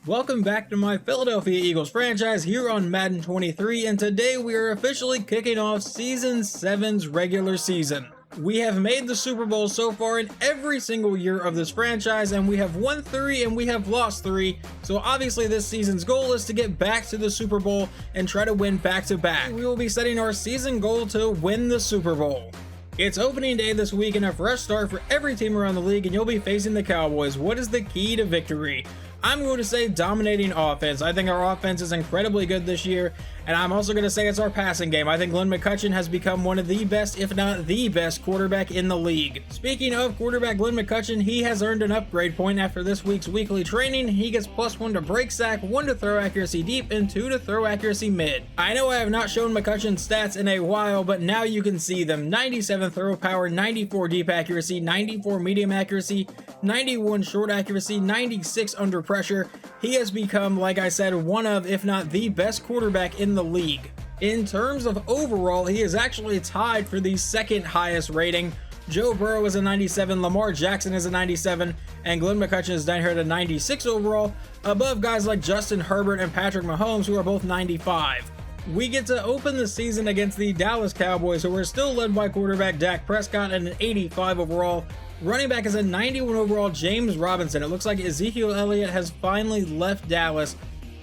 Welcome back to my Philadelphia Eagles franchise here on Madden 23, and today we are officially kicking off Season 7's regular season. We have made the Super Bowl so far in every single year of this franchise, and we have won 3 and we have lost 3, so obviously this season's goal is to get back to the Super Bowl and try to win back-to-back. We will be setting our season goal to win the Super Bowl. It's opening day this week and a fresh start for every team around the league, and you'll be facing the Cowboys. What is the key to victory? I'm going to say dominating offense. I think our offense is incredibly good this year, and I'm also going to say it's our passing game. I think Glenn McCutcheon has become one of the best, if not the best, quarterback in the league. Speaking of quarterback Glenn McCutcheon, he has earned an upgrade point after this week's weekly training. He gets +1 to break sack, 1 to throw accuracy deep, and 2 to throw accuracy mid. I know I have not shown McCutcheon's stats in a while, but now you can see them. 97 throw power, 94 deep accuracy, 94 medium accuracy, 91 short accuracy, 96 under pressure. He has become, like I said, one of, if not the best quarterback in the league. In terms of overall, he is actually tied for the second highest rating. Joe Burrow is a 97, Lamar Jackson is a 97, and Glenn McCutcheon is down here at a 96 overall, above guys like Justin Herbert and Patrick Mahomes, who are both 95. We get to open the season against the Dallas Cowboys, who are still led by quarterback Dak Prescott at an 85 overall. Running back is a 91 overall, James Robinson. It looks like Ezekiel Elliott has finally left Dallas.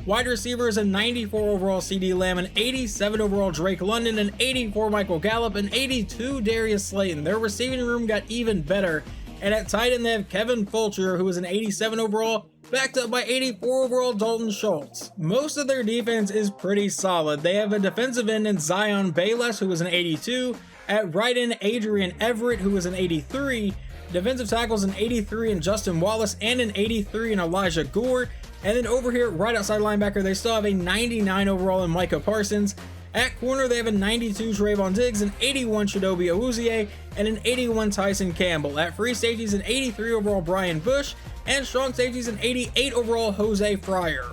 Wide receiver is a 94 overall, CD Lamb, an 87 overall, Drake London, an 84 Michael Gallup, an 82 Darius Slayton. Their receiving room got even better. And at tight end, they have Kevin Fulcher, who is an 87 overall, backed up by 84 overall Dalton Schultz. Most of their defense is pretty solid. They have a defensive end in Zion Bayless, who is an 82. At right end, Adrian Everett, who is an 83. Defensive tackles an 83 in Justin Wallace and an 83 in Elijah Gore. And then over here, right outside linebacker, they still have a 99 overall in Micah Parsons. At corner, they have a 92 Trayvon Diggs, an 81 Chidobe Awuzie, and an 81 Tyson Campbell. At free safeties, an 83 overall Brian Bush, and strong safeties, an 88 overall Jose Fryer.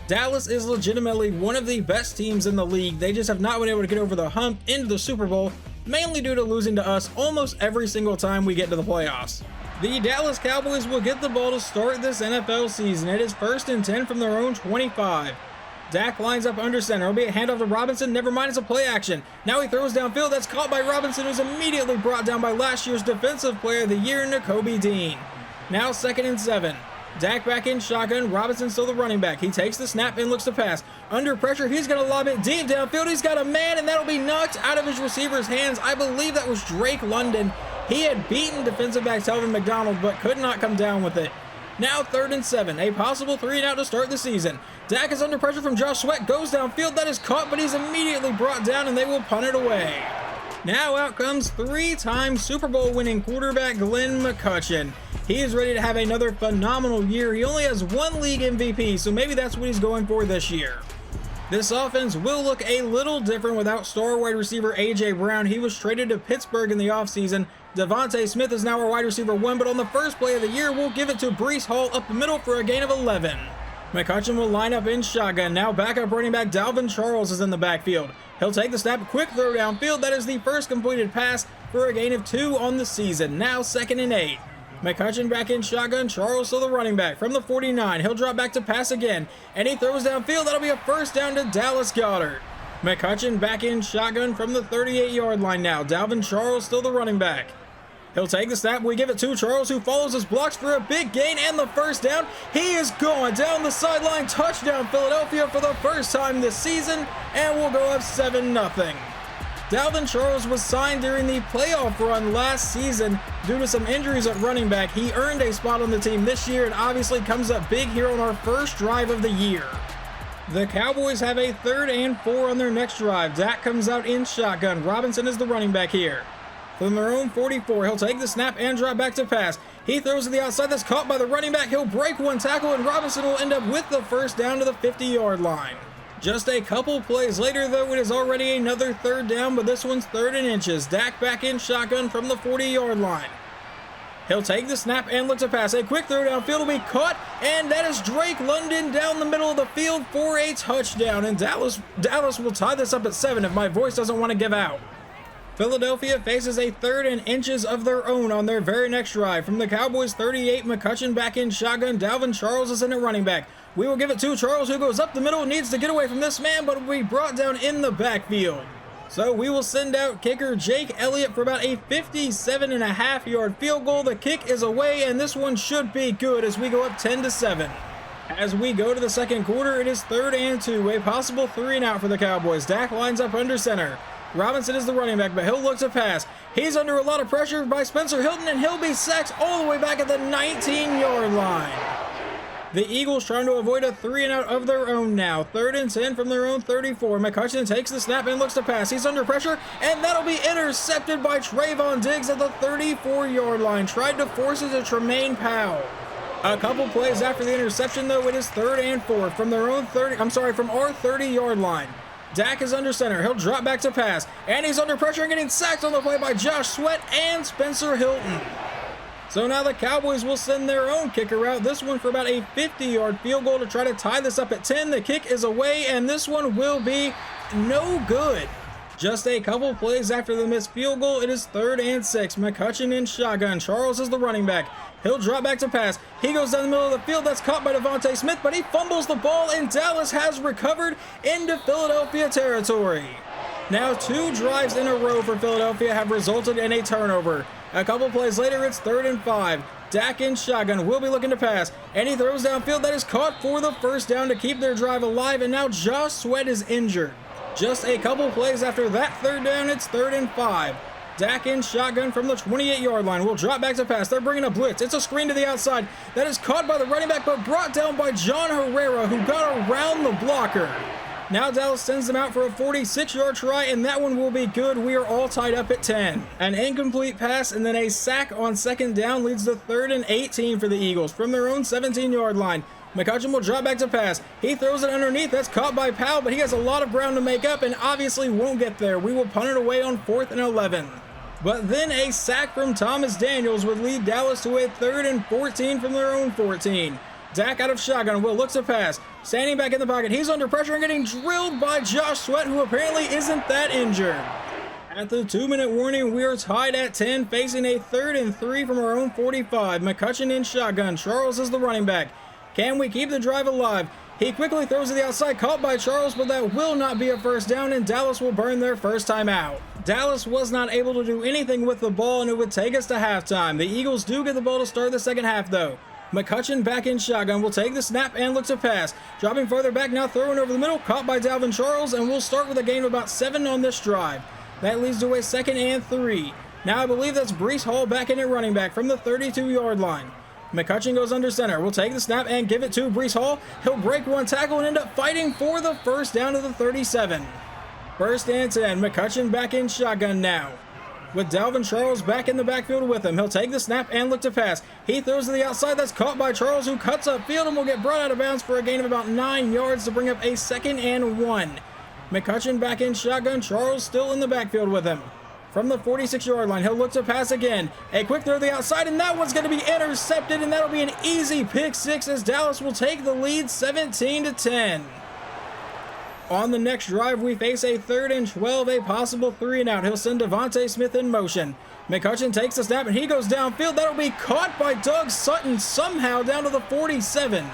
Dallas is legitimately one of the best teams in the league. They just have not been able to get over the hump into the Super Bowl, mainly due to losing to us almost every single time we get to the playoffs. The Dallas Cowboys will get the ball to start this NFL season. It is 1st and 10 from their own 25. Dak lines up under center. It'll be a handoff to Robinson. Never mind, it's a play action. Now he throws downfield. That's caught by Robinson, who's immediately brought down by last year's Defensive Player of the Year, Nakobe Dean. Now 2nd and 7. Dak back in shotgun. Robinson still the running back. He takes the snap and looks to pass. Under pressure, he's going to lob it deep downfield. He's got a man, and that'll be knocked out of his receiver's hands. I believe that was Drake London. He had beaten defensive back Telvin McDonald, but could not come down with it. Now 3rd and 7. A possible 3-and-out to start the season. Dak is under pressure from Josh Sweat. Goes downfield. That is caught, but he's immediately brought down, and they will punt it away. Now out comes 3-time Super Bowl winning quarterback Glenn McCutcheon. He is ready to have another phenomenal year. He only has 1 league MVP, so maybe that's what he's going for this year. This offense will look a little different without star wide receiver A.J. Brown. He was traded to Pittsburgh in the offseason. Devontae Smith is now our wide receiver 1, but on the first play of the year, we'll give it to Breece Hall up the middle for a gain of 11. McCutcheon will line up in shotgun. Now backup running back Dalvin Charles is in the backfield. He'll take the snap, quick throw downfield. That is the first completed pass for a gain of 2 on the season. Now 2nd and 8. McCutcheon back in shotgun. Charles still the running back from the 49. He'll drop back to pass again, and he throws downfield. That'll be a first down to Dallas Goedert. McCutcheon back in shotgun from the 38-yard line now. Dalvin Charles still the running back. He'll take the snap. We give it to Charles, who follows his blocks for a big gain and the first down. He is going down the sideline. Touchdown Philadelphia for the first time this season, and we'll go up 7-0. Dalvin Charles was signed during the playoff run last season due to some injuries at running back. He earned a spot on the team this year and obviously comes up big here on our first drive of the year. The Cowboys have a 3rd and 4 on their next drive. Dak comes out in shotgun. Robinson is the running back here. From their own 44, he'll take the snap and drop back to pass. He throws to the outside. That's caught by the running back. He'll break 1 tackle, and Robinson will end up with the first down to the 50-yard line. Just a couple plays later, though, it is already another 3rd down, but this one's 3rd and inches. Dak back in shotgun from the 40-yard line. He'll take the snap and look to pass. A quick throw downfield will be caught, and that is Drake London down the middle of the field for a touchdown. And Dallas will tie this up at 7 if my voice doesn't want to give out. Philadelphia faces a 3rd and inches of their own on their very next drive. From the Cowboys 38, McCutcheon back in shotgun. Dalvin Charles is in at running back. We will give it to Charles, who goes up the middle, needs to get away from this man, but will be brought down in the backfield. So we will send out kicker Jake Elliott for about a 57.5-yard field goal. The kick is away, and this one should be good as we go up 10-7. As we go to the second quarter, it is 3rd and 2, a possible 3-and-out for the Cowboys. Dak lines up under center. Robinson is the running back, but he'll look to pass. He's under a lot of pressure by Spencer Hilton, and he'll be sacked all the way back at the 19-yard line. The Eagles trying to avoid a 3-and-out of their own now. 3rd and 10 from their own 34. McCutcheon takes the snap and looks to pass. He's under pressure, and that'll be intercepted by Trayvon Diggs at the 34-yard line. Tried to force it to Tremaine Powell. A couple plays after the interception, though, it is 3rd and 4 from their own from our 30-yard line. Dak is under center. He'll drop back to pass, and he's under pressure and getting sacked on the play by Josh Sweat and Spencer Hilton. So now the Cowboys will send their own kicker out, this one for about a 50-yard field goal to try to tie this up at 10. The kick is away, and this one will be no good. Just a couple plays after the missed field goal, it is 3rd and 6. McCutcheon in shotgun. Charles is the running back. He'll drop back to pass. He goes down the middle of the field. That's caught by Devontae Smith, but he fumbles the ball, and Dallas has recovered into Philadelphia territory. Now 2 drives in a row for Philadelphia have resulted in a turnover. A couple plays later, it's 3rd and 5. Dak in shotgun will be looking to pass, and he throws downfield. That is caught for the first down to keep their drive alive, and now Josh Sweat is injured. Just a couple plays after that 3rd down, it's 3rd and 5. Dak in shotgun from the 28-yard line. Will drop back to pass. They're bringing a blitz. It's a screen to the outside. That is caught by the running back, but brought down by John Herrera, who got around the blocker. Now Dallas sends them out for a 46-yard try, and that one will be good. We are all tied up at 10. An incomplete pass and then a sack on 2nd down leads to 3rd and 18 for the Eagles from their own 17-yard line. McCutcheon will drop back to pass. He throws it underneath. That's caught by Powell, but he has a lot of ground to make up and obviously won't get there. We will punt it away on 4th and 11. But then a sack from Thomas Daniels would lead Dallas to a 3rd and 14 from their own 14. Dak out of shotgun. Will looks to pass. Standing back in the pocket. He's under pressure and getting drilled by Josh Sweat, who apparently isn't that injured. At the 2-minute warning, we are tied at 10, facing a 3rd and 3 from our own 45. McCutcheon in shotgun. Charles is the running back. Can we keep the drive alive? He quickly throws to the outside, caught by Charles, but that will not be a first down, and Dallas will burn their first time out. Dallas was not able to do anything with the ball, and it would take us to halftime. The Eagles do get the ball to start the second half, though. McCutcheon back in shotgun will take the snap and look to pass. Dropping further back, now throwing over the middle, caught by Dalvin Charles, and we'll start with a gain of about 7 on this drive. That leads to a 2nd and 3. Now I believe that's Breece Hall back in at running back from the 32-yard line. McCutcheon goes under center. We'll take the snap and give it to Breece Hall. He'll break one tackle and end up fighting for the first down to the 37. 1st and 10. McCutcheon back in shotgun now. With Dalvin Charles back in the backfield with him. He'll take the snap and look to pass. He throws to the outside. That's caught by Charles, who cuts upfield and will get brought out of bounds for a gain of about 9 yards to bring up a 2nd and 1. McCutcheon back in shotgun. Charles still in the backfield with him. From the 46-yard line, he'll look to pass again. A quick throw to the outside, and that one's going to be intercepted, and that'll be an easy pick 6 as Dallas will take the lead 17-10. On the next drive, we face a 3rd and 12, a possible 3-and-out. He'll send Devontae Smith in motion. McCutcheon takes the snap, and he goes downfield. That'll be caught by Doug Sutton somehow down to the 47.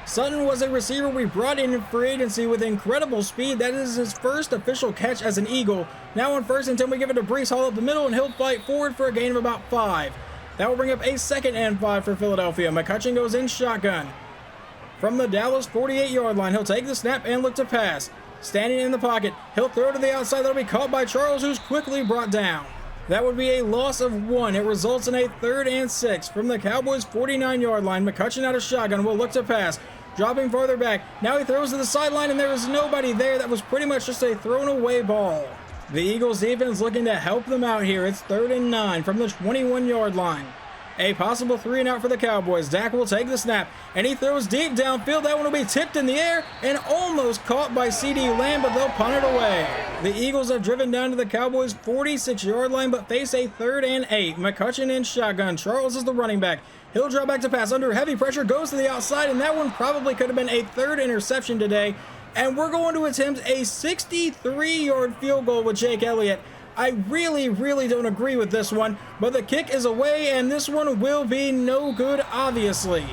Sutton was a receiver we brought in free agency with incredible speed. That is his first official catch as an Eagle. Now on 1st and 10, we give it to Breece Hall up the middle, and he'll fight forward for a gain of about 5. That will bring up a 2nd and 5 for Philadelphia. McCutcheon goes in shotgun. From the Dallas 48-yard line, he'll take the snap and look to pass. Standing in the pocket, he'll throw to the outside. That'll be caught by Charles, who's quickly brought down. That would be a loss of 1. It results in a 3rd and 6. From the Cowboys 49-yard line, McCutcheon out of shotgun will look to pass. Dropping farther back. Now he throws to the sideline, and there is nobody there. That was pretty much just a thrown away ball. The Eagles defense looking to help them out here. It's 3rd and 9 from the 21-yard line. A possible 3-and-out for the Cowboys. Dak will take the snap, and he throws deep downfield. That one will be tipped in the air and almost caught by CeeDee Lamb, but they'll punt it away. The Eagles have driven down to the Cowboys' 46-yard line, but face a 3rd and 8. McCutcheon in shotgun. Charles is the running back. He'll drop back to pass under heavy pressure, goes to the outside, and that one probably could have been a 3rd interception today. And we're going to attempt a 63-yard field goal with Jake Elliott. I really don't agree with this one, but the kick is away and this one will be no good, obviously.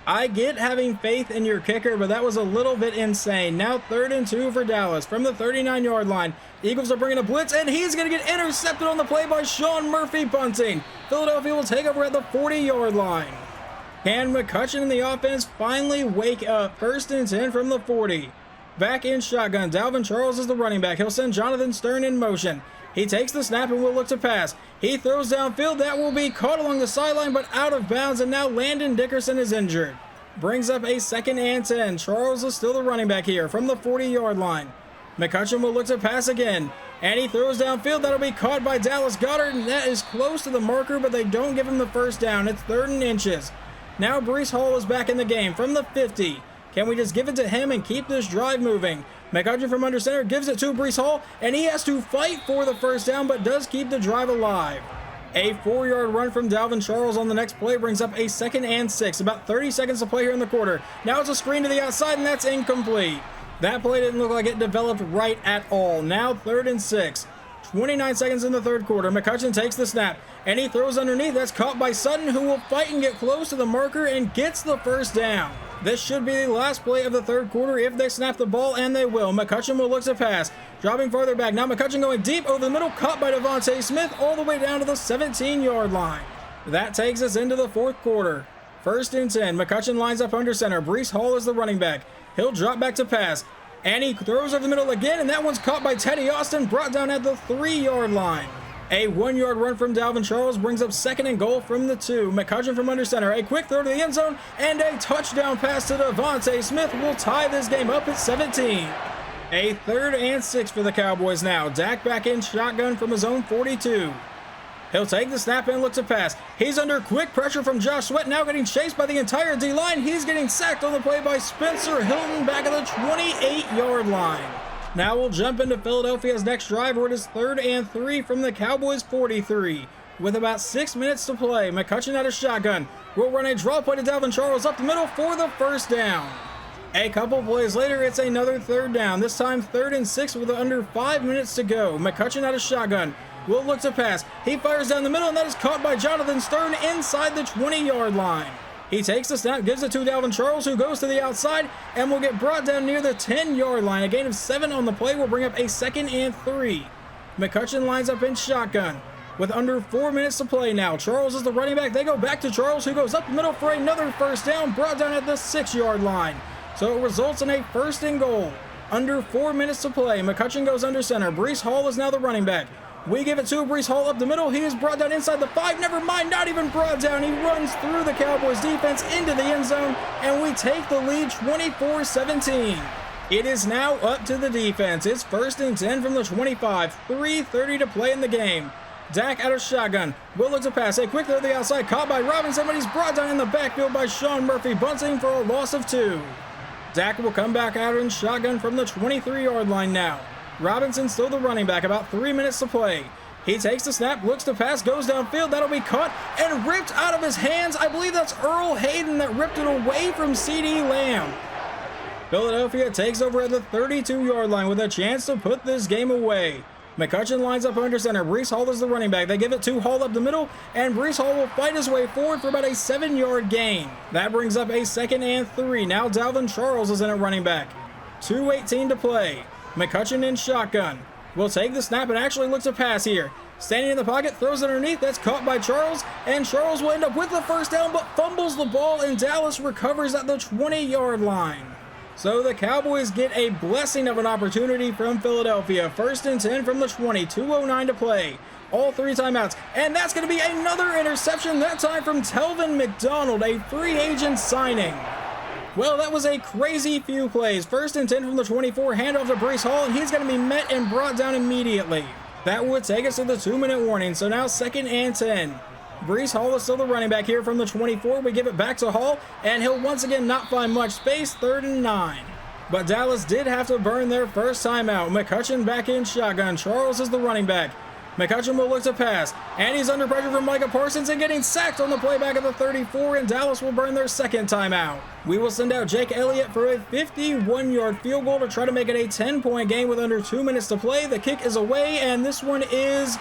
I get having faith in your kicker, but that was a little bit insane. Now 3rd and 2 for Dallas from the 39-yard line. Eagles are bringing a blitz, and he's going to get intercepted on the play by Sean Murphy punting. Philadelphia will take over at the 40-yard line. Can McCutcheon and the offense finally wake up? 1st and 10 from the 40. Back in shotgun, Dalvin Charles is the running back. He'll send Jonathan Stern in motion. He takes the snap and will look to pass. He throws downfield. That will be caught along the sideline, but out of bounds, and now Landon Dickerson is injured. Brings up a 2nd and 10. Charles is still the running back here from the 40-yard line. McCutcheon will look to pass again, and he throws downfield. That'll be caught by Dallas Goedert, and that is close to the marker, but they don't give him the first down. It's 3rd and inches. Now Breece Hall is back in the game from the 50. Can we just give it to him and keep this drive moving? McCutcheon from under center gives it to Breece Hall, and he has to fight for the first down, but does keep the drive alive. A 4-yard run from Dalvin Charles on the next play brings up a 2nd and 6. About 30 seconds to play here in the quarter. Now it's a screen to the outside, and that's incomplete. That play didn't look like it developed right at all. Now 3rd and 6. 29 seconds in the 3rd quarter. McCutcheon takes the snap, and he throws underneath. That's caught by Sutton, who will fight and get close to the marker and gets the first down. This should be the last play of the 3rd quarter if they snap the ball, and they will. McCutcheon will look to pass, dropping farther back. Now McCutcheon going deep over the middle, caught by Devontae Smith all the way down to the 17-yard line. That takes us into the 4th quarter. 1st and 10. McCutcheon lines up under center. Breece Hall is the running back. He'll drop back to pass, and he throws over the middle again, and that one's caught by Teddy Austin, brought down at the 3-yard line. A 1-yard run from Dalvin Charles brings up 2nd and goal from the 2. McCutcheon from under center. A quick throw to the end zone, and a touchdown pass to Devontae Smith will tie this game up at 17. A 3rd and 6 for the Cowboys now. Dak back in shotgun from his own 42. He'll take the snap and look to pass. He's under quick pressure from Josh Sweat, now getting chased by the entire D-line. He's getting sacked on the play by Spencer Hilton back at the 28-yard line. Now we'll jump into Philadelphia's next drive, where it is 3rd and 3 from the Cowboys' 43. With about 6 minutes to play, McCutcheon out of shotgun will run a draw play to Dalvin Charles up the middle for the first down. A couple plays later, it's another 3rd down, this time 3rd and 6 with under 5 minutes to go. McCutcheon out of shotgun will look to pass. He fires down the middle, and that is caught by Jonathan Stern inside the 20-yard line. He takes the snap, gives it to Dalvin Charles, who goes to the outside and will get brought down near the 10-yard line. A gain of 7 on the play will bring up a 2nd and 3. McCutcheon lines up in shotgun with under 4 minutes to play now. Charles is the running back. They go back to Charles, who goes up the middle for another first down, brought down at the 6-yard line. So it results in a 1st and goal. Under 4 minutes to play. McCutcheon goes under center. Breece Hall is now the running back. We give it to Breece Hall up the middle. He is brought down inside the 5. Never mind, not even brought down. He runs through the Cowboys defense into the end zone, and we take the lead 24-17. It is now up to the defense. It's 1st and 10 from the 25. 3:30 to play in the game. Dak out of shotgun. Will look to pass. A quick throw to the outside, caught by Robinson, but he's brought down in the backfield by Sean Murphy, bunting for a loss of 2. Dak will come back out in shotgun from the 23-yard line now. Robinson still the running back, about 3 minutes to play. He takes the snap, looks to pass, goes downfield. That'll be caught and ripped out of his hands. I believe that's Earl Hayden that ripped it away from CeeDee Lamb. Philadelphia takes over at the 32-yard line with a chance to put this game away. McCutcheon lines up under center. Breece Hall is the running back. They give it to Hall up the middle, and Breece Hall will fight his way forward for about a 7-yard gain. That brings up a 2nd and 3. Now Dalvin Charles is in at running back. 2:18 to play. McCutcheon in shotgun. Will take the snap and actually looks to pass here. Standing in the pocket, throws it underneath. That's caught by Charles, and Charles will end up with the first down, but fumbles the ball, and Dallas recovers at the 20-yard line. So the Cowboys get a blessing of an opportunity from Philadelphia. 1st and 10 from the 20. 2:09 to play. All 3 timeouts, and that's going to be another interception, that time from Telvin McDonald, a free agent signing. Well, that was a crazy few plays. 1st and 10 from the 24, handoff to Breece Hall, and he's going to be met and brought down immediately. That would take us to the 2-minute warning, so now 2nd and 10. Breece Hall is still the running back here from the 24. We give it back to Hall, and he'll once again not find much space, 3rd and 9. But Dallas did have to burn their first timeout. McCutcheon back in shotgun. Charles is the running back. McCutcheon will look to pass, and he's under pressure from Micah Parsons and getting sacked on the playback of the 34, and Dallas will burn their second timeout. We will send out Jake Elliott for a 51-yard field goal to try to make it a 10-point game with under 2 minutes to play. The kick is away, and this one is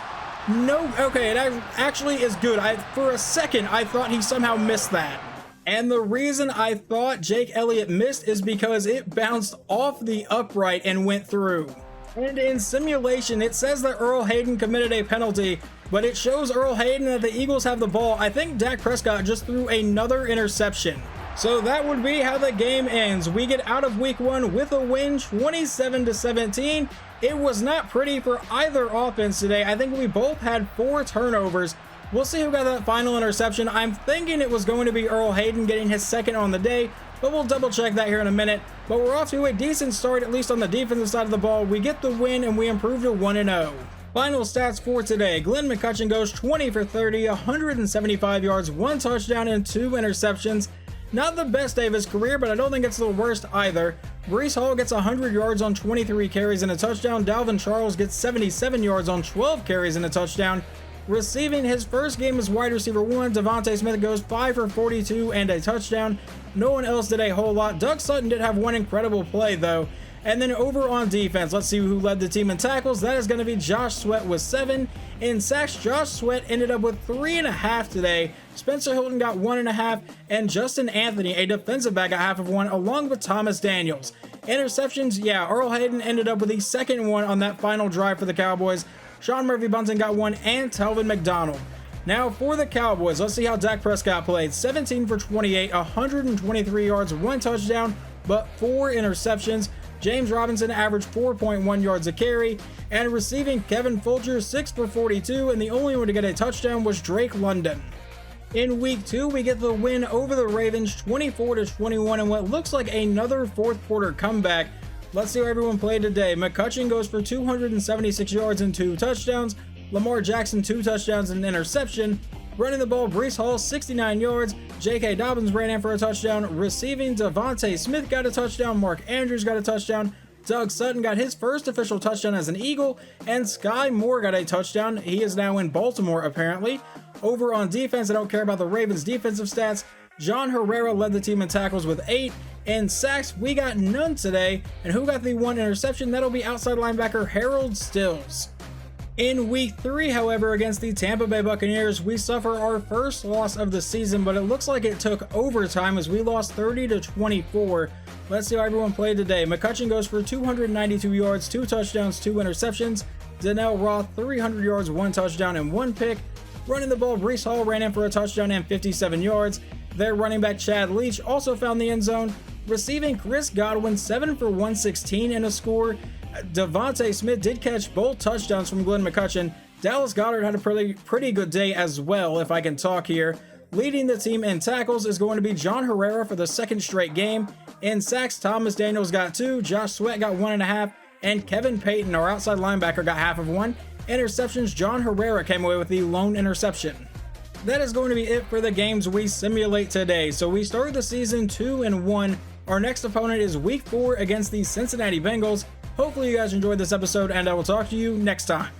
okay, it actually is good. For a second, I thought he somehow missed that. And the reason I thought Jake Elliott missed is because it bounced off the upright and went through. And in simulation, it says that Earl Hayden committed a penalty, but it shows Earl Hayden that the Eagles have the ball. I think Dak Prescott just threw another interception. So that would be how the game ends. We get out of week 1 with a win, 27-17. It was not pretty for either offense today. I think we both had 4 turnovers. We'll see who got that final interception. I'm thinking it was going to be Earl Hayden getting his second on the day, but we'll double check that here in a minute. But we're off to a decent start, at least on the defensive side of the ball. We get the win and we improve to 1-0. Final stats for today. Glenn McCutcheon goes 20 for 30, 175 yards, 1 touchdown, and 2 interceptions. Not the best day of his career, but I don't think it's the worst either. Breece Hall gets 100 yards on 23 carries and a touchdown. Dalvin Charles gets 77 yards on 12 carries and a touchdown. Receiving his first game as wide receiver 1, Devontae Smith goes 5 for 42 and a touchdown. No one else did a whole lot. Doug Sutton did have one incredible play though. And then over on defense, let's see who led the team in tackles. That is going to be Josh Sweat with 7. In sacks, Josh Sweat ended up with 3.5 today. Spencer Hilton got 1.5, and Justin Anthony, a defensive back, got half of 1, along with Thomas Daniels. Interceptions, yeah, Earl Hayden ended up with the second one on that final drive for the Cowboys. Sean Murphy-Bunting got 1, and Telvin McDonald. Now for the Cowboys, let's see how Dak Prescott played. 17 for 28, 123 yards, 1 touchdown, but 4 interceptions. James Robinson averaged 4.1 yards a carry, and receiving, Kevin Folger 6 for 42, and the only one to get a touchdown was Drake London. In week 2, we get the win over the Ravens 24-21 in what looks like another fourth quarter comeback. Let's see how everyone played today. McCutcheon goes for 276 yards and 2 touchdowns. Lamar Jackson 2 touchdowns and an interception. Running the ball, Breece Hall 69 yards. J.K. Dobbins ran in for a touchdown. Receiving, Devontae Smith got a touchdown. Mark Andrews got a touchdown. Doug Sutton got his first official touchdown as an Eagle. And Sky Moore got a touchdown. He is now in Baltimore apparently. Over on defense, I don't care about the Ravens' defensive stats. John Herrera led the team in tackles with 8. In sacks, we got none today. And who got the 1 interception? That'll be outside linebacker Harold Stills. In week 3, however, against the Tampa Bay Buccaneers, we suffer our first loss of the season, but it looks like it took overtime as we lost 30-24. Let's see how everyone played today. McCutcheon goes for 292 yards, 2 touchdowns, 2 interceptions. Donnell Roth, 300 yards, 1 touchdown, and 1 pick. Running the ball, Breece Hall ran in for a touchdown and 57 yards. Their running back, Chad Leach, also found the end zone. Receiving, Chris Godwin, 7 for 116 and a score. Devontae Smith did catch both touchdowns from Glenn McCutcheon. Dallas Goedert had a pretty good day as well, if I can talk here. Leading the team in tackles is going to be John Herrera for the second straight game. In sacks, Thomas Daniels got 2, Josh Sweat got 1.5, and Kevin Payton, our outside linebacker, got half of 1. Interceptions, John Herrera came away with the lone interception. That is going to be it for the games we simulate today. So we started the season 2-1. Our next opponent is week 4 against the Cincinnati Bengals. Hopefully you guys enjoyed this episode, and I will talk to you next time.